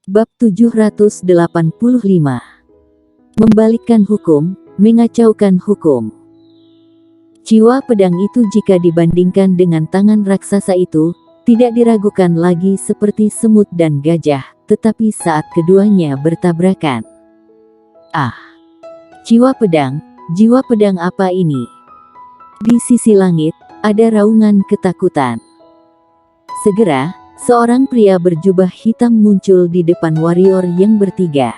Bab 785. Membalikkan hukum, mengacaukan hukum. Jiwa pedang itu jika dibandingkan dengan tangan raksasa itu, tidak diragukan lagi seperti semut dan gajah, tetapi saat keduanya bertabrakan. Jiwa pedang apa ini? Di sisi langit, ada raungan ketakutan. Segera, seorang pria berjubah hitam muncul di depan warrior yang bertiga.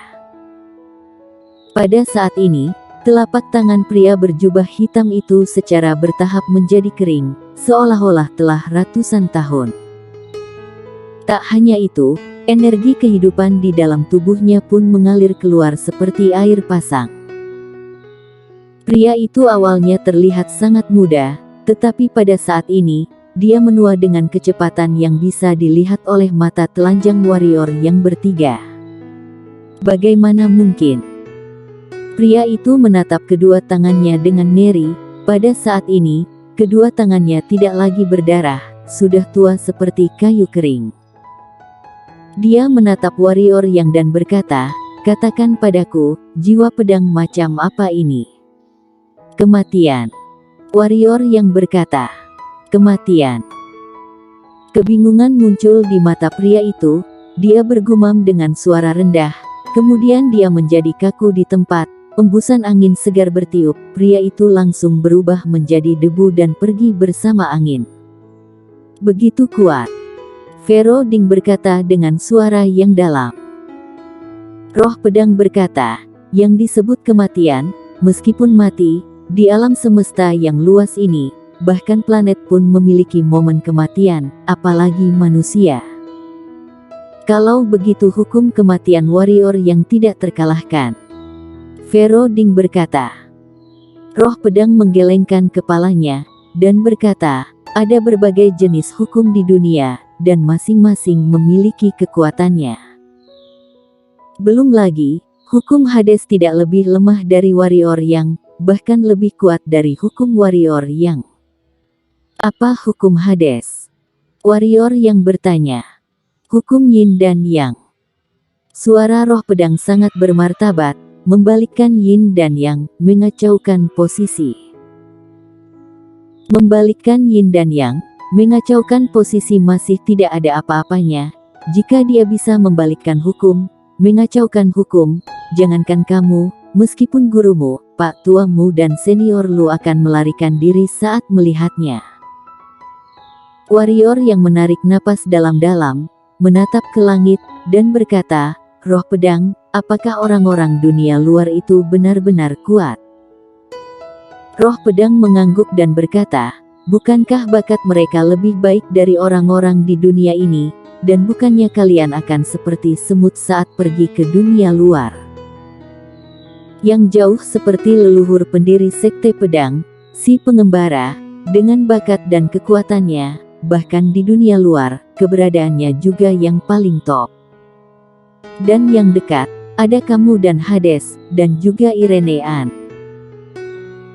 Pada saat ini, telapak tangan pria berjubah hitam itu secara bertahap menjadi kering, seolah-olah telah ratusan tahun. Tak hanya itu, energi kehidupan di dalam tubuhnya pun mengalir keluar seperti air pasang. Pria itu awalnya terlihat sangat muda, tetapi pada saat ini, dia menua dengan kecepatan yang bisa dilihat oleh mata telanjang warrior yang bertiga. Bagaimana mungkin? Pria itu menatap kedua tangannya dengan ngeri. Pada saat ini, kedua tangannya tidak lagi berdarah, sudah tua seperti kayu kering. Dia menatap warrior yang dan berkata, "Katakan padaku, jiwa pedang macam apa ini?" "Kematian." Warrior yang berkata, "Kematian." Kebingungan muncul di mata pria itu. Dia bergumam dengan suara rendah, kemudian dia menjadi kaku di tempat. Embusan angin segar bertiup, pria itu langsung berubah menjadi debu dan pergi bersama angin. "Begitu kuat," Fero Ding berkata dengan suara yang dalam. Roh pedang berkata, "Yang disebut kematian, meskipun mati, di alam semesta yang luas ini, bahkan planet pun memiliki momen kematian, apalagi manusia. Kalau begitu hukum kematian warrior yang tidak terkalahkan." Fero Ding berkata. Roh pedang menggelengkan kepalanya, dan berkata, "Ada berbagai jenis hukum di dunia, dan masing-masing memiliki kekuatannya. Belum lagi, hukum Hades tidak lebih lemah dari warrior yang, bahkan lebih kuat dari hukum warrior yang." "Apa hukum Hades?" Warrior yang bertanya. "Hukum Yin dan Yang." Suara roh pedang sangat bermartabat, membalikkan Yin dan Yang, mengacaukan posisi. Membalikkan Yin dan Yang, mengacaukan posisi masih tidak ada apa-apanya. Jika dia bisa membalikkan hukum, mengacaukan hukum, jangankan kamu, meskipun gurumu, pak tuamu dan senior lu akan melarikan diri saat melihatnya. Warrior yang menarik napas dalam-dalam, menatap ke langit, dan berkata, "Roh pedang, apakah orang-orang dunia luar itu benar-benar kuat?" Roh pedang mengangguk dan berkata, "Bukankah bakat mereka lebih baik dari orang-orang di dunia ini, dan bukannya kalian akan seperti semut saat pergi ke dunia luar? Yang jauh seperti leluhur pendiri sekte pedang, si pengembara, dengan bakat dan kekuatannya, bahkan di dunia luar, keberadaannya juga yang paling top. Dan yang dekat, ada kamu dan Hades, dan juga Irenean.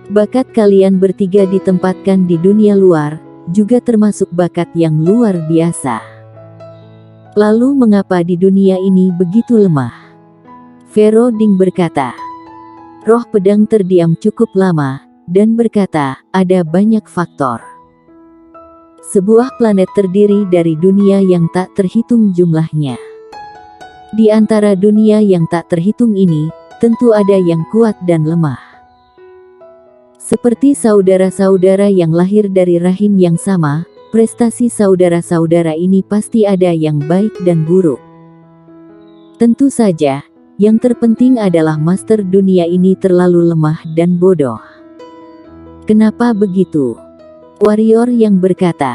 Bakat kalian bertiga ditempatkan di dunia luar, juga termasuk bakat yang luar biasa. Lalu mengapa di dunia ini begitu lemah?" Fero Ding berkata. Roh pedang terdiam cukup lama, dan berkata, "Ada banyak faktor. Sebuah planet terdiri dari dunia yang tak terhitung jumlahnya. Di antara dunia yang tak terhitung ini, tentu ada yang kuat dan lemah. Seperti saudara-saudara yang lahir dari rahim yang sama, prestasi saudara-saudara ini pasti ada yang baik dan buruk. Tentu saja, yang terpenting adalah master dunia ini terlalu lemah dan bodoh." "Kenapa begitu?" Warrior yang berkata.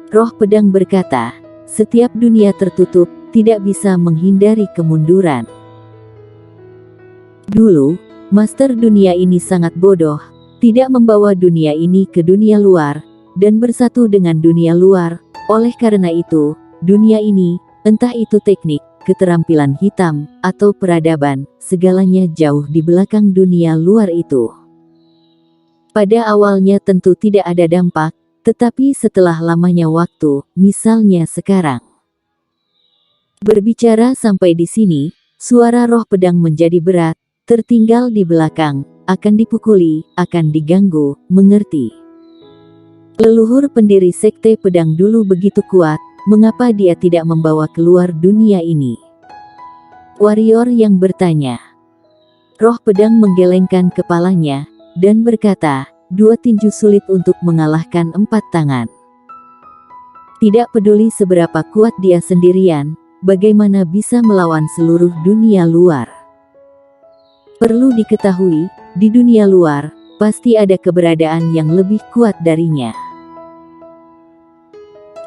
Roh pedang berkata, "Setiap dunia tertutup, tidak bisa menghindari kemunduran. Dulu, master dunia ini sangat bodoh, tidak membawa dunia ini ke dunia luar, dan bersatu dengan dunia luar. Oleh karena itu, dunia ini, entah itu teknik, keterampilan hitam, atau peradaban, segalanya jauh di belakang dunia luar itu. Pada awalnya tentu tidak ada dampak, tetapi setelah lamanya waktu, misalnya sekarang, Berbicara sampai di sini, suara roh pedang menjadi berat, tertinggal di belakang, akan dipukuli, akan diganggu, mengerti. Leluhur pendiri sekte pedang dulu begitu kuat, mengapa dia tidak membawa keluar dunia ini? Warrior yang bertanya. Roh pedang menggelengkan kepalanya, dan berkata, 2 tinju sulit untuk mengalahkan 4 tangan. Tidak peduli seberapa kuat dia sendirian, bagaimana bisa melawan seluruh dunia luar. Perlu diketahui, di dunia luar, pasti ada keberadaan yang lebih kuat darinya.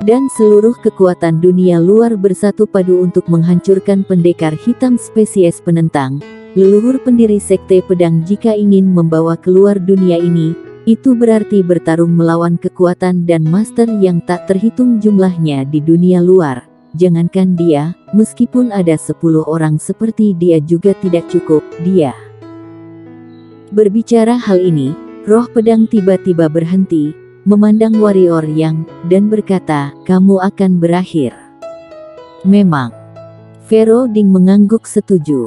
Dan seluruh kekuatan dunia luar bersatu padu untuk menghancurkan pendekar hitam spesies penentang, leluhur pendiri sekte pedang. Jika ingin membawa keluar dunia ini, itu berarti bertarung melawan kekuatan dan master yang tak terhitung jumlahnya di dunia luar. Jangankan dia, meskipun ada 10 orang seperti dia juga tidak cukup. Dia berbicara hal ini, roh pedang tiba-tiba berhenti, memandang warrior yang, dan berkata, kamu akan berakhir. Memang. Vero Ding mengangguk setuju.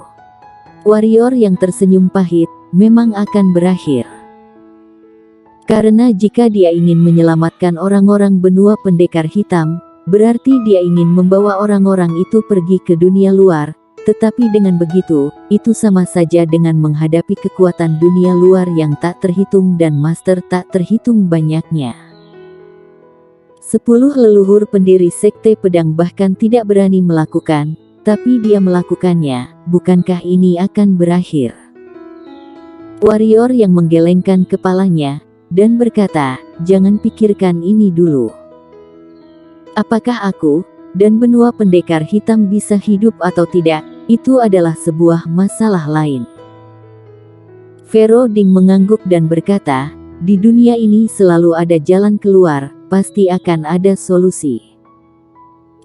Warrior yang tersenyum pahit, memang akan berakhir. Karena jika dia ingin menyelamatkan orang-orang benua pendekar hitam, berarti dia ingin membawa orang-orang itu pergi ke dunia luar, tetapi dengan begitu, itu sama saja dengan menghadapi kekuatan dunia luar yang tak terhitung dan master tak terhitung banyaknya. 10 leluhur pendiri sekte pedang bahkan tidak berani melakukan, tapi dia melakukannya. Bukankah ini akan berakhir? Warrior yang menggelengkan kepalanya, dan berkata, jangan pikirkan ini dulu. Apakah aku, dan benua pendekar hitam bisa hidup atau tidak, itu adalah sebuah masalah lain. Vero Ding mengangguk dan berkata, di dunia ini selalu ada jalan keluar, pasti akan ada solusi.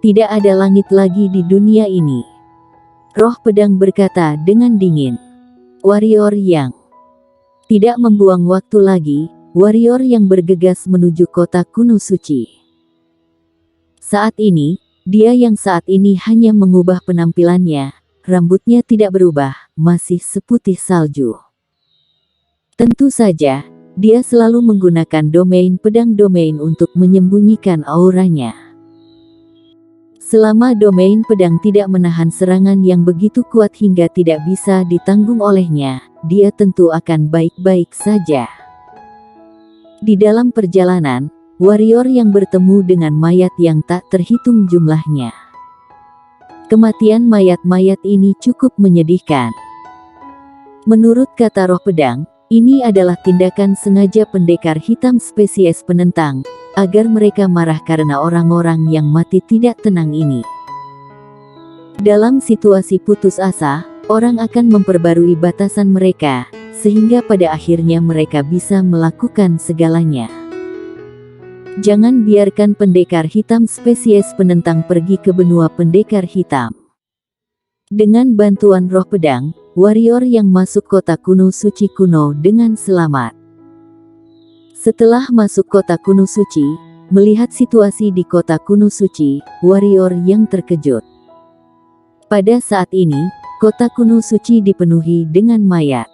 Tidak ada langit lagi di dunia ini. Roh pedang berkata dengan dingin. Warrior yang tidak membuang waktu lagi, warrior yang bergegas menuju kota kuno suci. Saat ini, dia yang saat ini hanya mengubah penampilannya, rambutnya tidak berubah, masih seputih salju. Tentu saja, dia selalu menggunakan domain pedang domain untuk menyembunyikan auranya. Selama domain pedang tidak menahan serangan yang begitu kuat hingga tidak bisa ditanggung olehnya, dia tentu akan baik-baik saja. Di dalam perjalanan, warrior yang bertemu dengan mayat yang tak terhitung jumlahnya. Kematian mayat-mayat ini cukup menyedihkan. Menurut kata roh pedang, ini adalah tindakan sengaja pendekar hitam spesies penentang, agar mereka marah karena orang-orang yang mati tidak tenang ini. Dalam situasi putus asa, orang akan memperbarui batasan mereka, sehingga pada akhirnya mereka bisa melakukan segalanya. Jangan biarkan pendekar hitam spesies penentang pergi ke benua pendekar hitam. Dengan bantuan roh pedang, warrior yang masuk kota kuno suci kuno dengan selamat. Setelah masuk kota kuno suci, melihat situasi di kota kuno suci, warrior yang terkejut. Pada saat ini, kota kuno suci dipenuhi dengan mayat.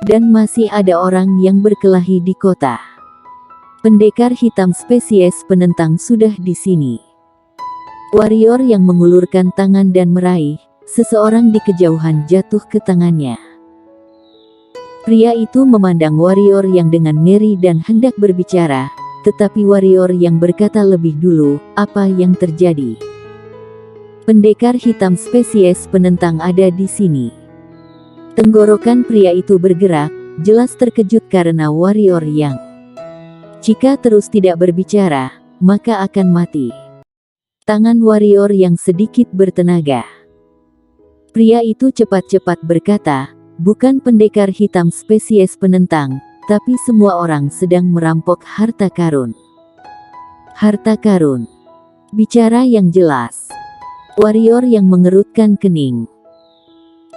Dan masih ada orang yang berkelahi di kota. Pendekar hitam spesies penentang sudah di sini. Warrior yang mengulurkan tangan dan meraih, seseorang di kejauhan jatuh ke tangannya. Pria itu memandang warrior yang dengan ngeri dan hendak berbicara, tetapi warrior yang berkata lebih dulu, apa yang terjadi? Pendekar hitam spesies penentang ada di sini. Tenggorokan pria itu bergerak, jelas terkejut karena warrior yang jika terus tidak berbicara, maka akan mati. Tangan warrior yang sedikit bertenaga. Pria itu cepat-cepat berkata, bukan pendekar hitam spesies penentang, tapi semua orang sedang merampok harta karun. Harta karun. Bicara yang jelas. Warrior yang mengerutkan kening.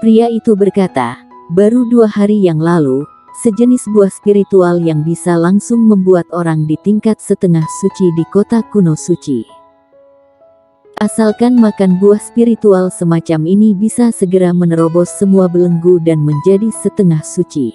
Pria itu berkata, baru 2 hari yang lalu, sejenis buah spiritual yang bisa langsung membuat orang di tingkat setengah suci di kota kuno suci. Asalkan makan buah spiritual semacam ini bisa segera menerobos semua belenggu dan menjadi setengah suci.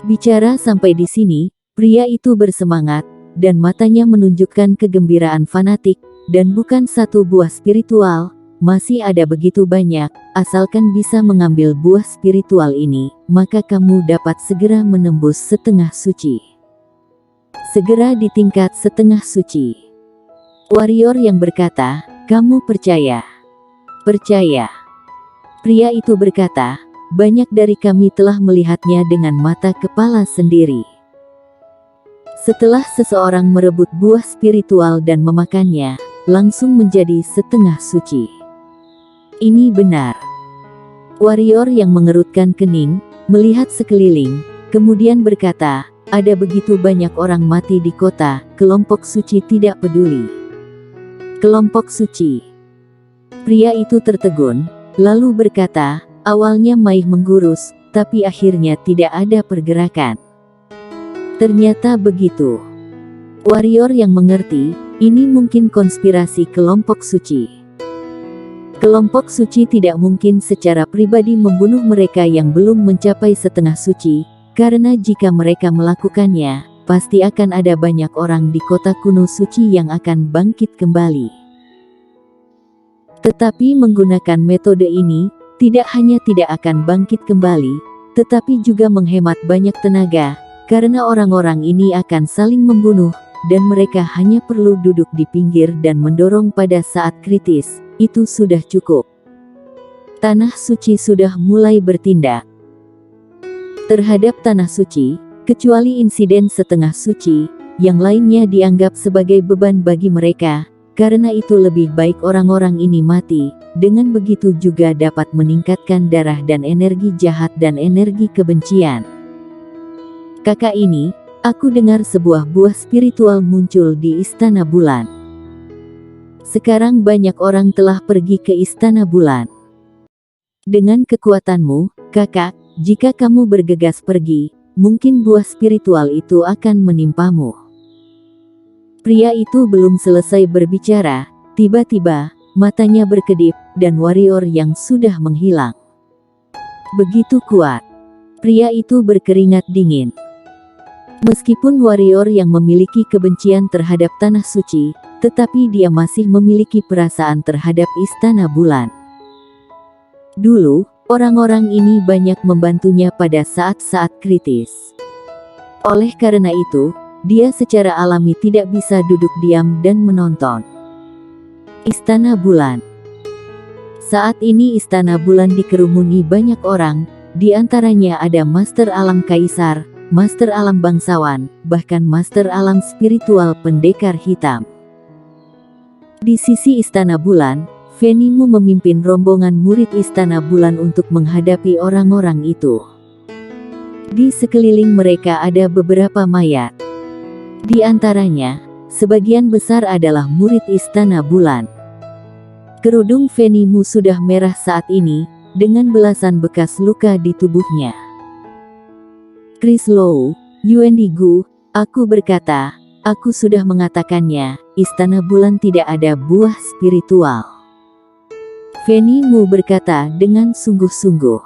Bicara sampai di sini, pria itu bersemangat, dan matanya menunjukkan kegembiraan fanatik, dan bukan satu buah spiritual, masih ada begitu banyak, asalkan bisa mengambil buah spiritual ini, maka kamu dapat segera menembus setengah suci. Segera di tingkat setengah suci. Warrior yang berkata, kamu percaya? Percaya. Pria itu berkata, banyak dari kami telah melihatnya dengan mata kepala sendiri. Setelah seseorang merebut buah spiritual dan memakannya, langsung menjadi setengah suci. Ini benar. Warrior yang mengerutkan kening, melihat sekeliling, kemudian berkata, ada begitu banyak orang mati di kota, kelompok suci tidak peduli. Kelompok suci. Pria itu tertegun, lalu berkata, awalnya Maih menggurus, tapi akhirnya tidak ada pergerakan. Ternyata begitu. Warrior yang mengerti, ini mungkin konspirasi kelompok suci. Kelompok suci tidak mungkin secara pribadi membunuh mereka yang belum mencapai setengah suci, karena jika mereka melakukannya, pasti akan ada banyak orang di kota kuno suci yang akan bangkit kembali. Tetapi menggunakan metode ini, tidak hanya tidak akan bangkit kembali, tetapi juga menghemat banyak tenaga, karena orang-orang ini akan saling membunuh, dan mereka hanya perlu duduk di pinggir dan mendorong pada saat kritis, itu sudah cukup. Tanah suci sudah mulai bertindak terhadap tanah suci, kecuali insiden setengah suci, yang lainnya dianggap sebagai beban bagi mereka, karena itu lebih baik orang-orang ini mati, dengan begitu juga dapat meningkatkan darah dan energi jahat dan energi kebencian. Kakak ini, aku dengar sebuah buah spiritual muncul di Istana Bulan. Sekarang banyak orang telah pergi ke Istana Bulan. Dengan kekuatanmu, kakak, jika kamu bergegas pergi, mungkin buah spiritual itu akan menimpamu. Pria itu belum selesai berbicara, tiba-tiba, matanya berkedip, dan warrior yang sudah menghilang. Begitu kuat. Pria itu berkeringat dingin. Meskipun warrior yang memiliki kebencian terhadap tanah suci, tetapi dia masih memiliki perasaan terhadap Istana Bulan. Dulu, orang-orang ini banyak membantunya pada saat-saat kritis. Oleh karena itu, dia secara alami tidak bisa duduk diam dan menonton. Istana Bulan. Saat ini Istana Bulan dikerumuni banyak orang, di antaranya ada Master Alam Kaisar, Master Alam Bangsawan, bahkan Master Alam Spiritual Pendekar Hitam. Di sisi Istana Bulan, Fenimu memimpin rombongan murid Istana Bulan untuk menghadapi orang-orang itu. Di sekeliling mereka ada beberapa mayat. Di antaranya, sebagian besar adalah murid Istana Bulan. Kerudung Fenimu sudah merah saat ini, dengan belasan bekas luka di tubuhnya. Chris Low, Yuendi Gu, aku berkata, aku sudah mengatakannya, Istana Bulan tidak ada buah spiritual. Fenimu berkata dengan sungguh-sungguh.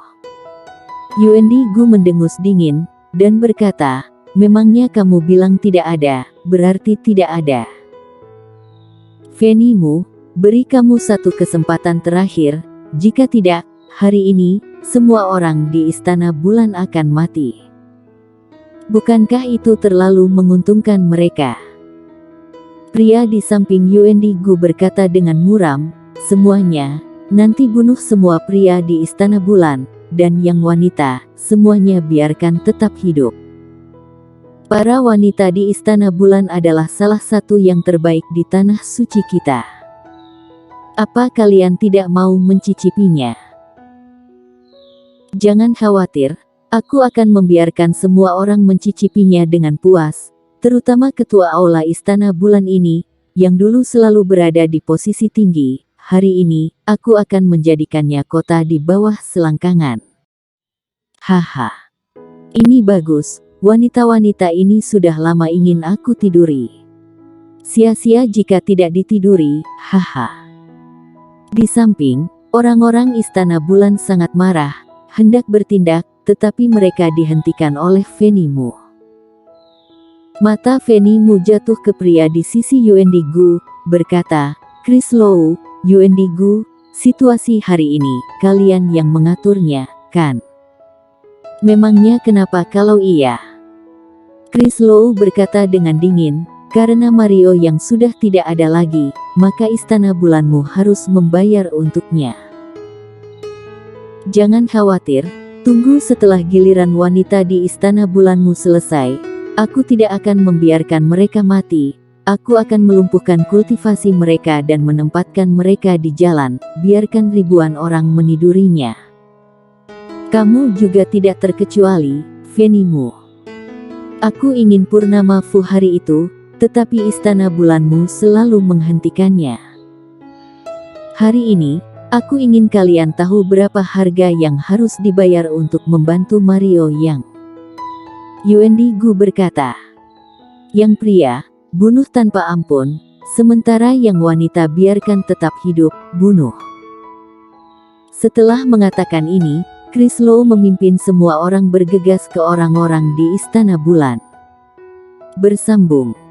Yuendi Gu mendengus dingin, dan berkata, memangnya kamu bilang tidak ada, berarti tidak ada. Fenimu, beri kamu satu kesempatan terakhir, jika tidak, hari ini, semua orang di Istana Bulan akan mati. Bukankah itu terlalu menguntungkan mereka? Pria di samping Yuendi Gu berkata dengan muram, semuanya, nanti bunuh semua pria di Istana Bulan, dan yang wanita, semuanya biarkan tetap hidup. Para wanita di Istana Bulan adalah salah satu yang terbaik di tanah suci kita. Apa kalian tidak mau mencicipinya? Jangan khawatir, aku akan membiarkan semua orang mencicipinya dengan puas, terutama ketua aula Istana Bulan ini, yang dulu selalu berada di posisi tinggi. Hari ini, aku akan menjadikannya kota di bawah selangkangan. Haha. Ini bagus, wanita-wanita ini sudah lama ingin aku tiduri. Sia-sia jika tidak ditiduri, haha. Di samping, orang-orang Istana Bulan sangat marah, hendak bertindak, tetapi mereka dihentikan oleh Fanny Mu. Mata Fanny Mu jatuh ke pria di sisi Yuendi Gu, berkata, Chris Lou, Yuendi Gu, situasi hari ini, kalian yang mengaturnya, kan? Memangnya kenapa kalau iya? Chris Lou berkata dengan dingin, karena Mario yang sudah tidak ada lagi, maka Istana Bulanmu harus membayar untuknya. Jangan khawatir, tunggu setelah giliran wanita di Istana Bulanmu selesai, aku tidak akan membiarkan mereka mati, aku akan melumpuhkan kultivasi mereka dan menempatkan mereka di jalan, biarkan ribuan orang menidurinya. Kamu juga tidak terkecuali, Fanny Mu. Aku ingin Purnama Fu hari itu, tetapi Istana Bulanmu selalu menghentikannya. Hari ini, aku ingin kalian tahu berapa harga yang harus dibayar untuk membantu Mario Yang. Yuendi Gu berkata. Yang pria, bunuh tanpa ampun, sementara yang wanita biarkan tetap hidup, bunuh. Setelah mengatakan ini, Chris Lou memimpin semua orang bergegas ke orang-orang di Istana Bulan. Bersambung.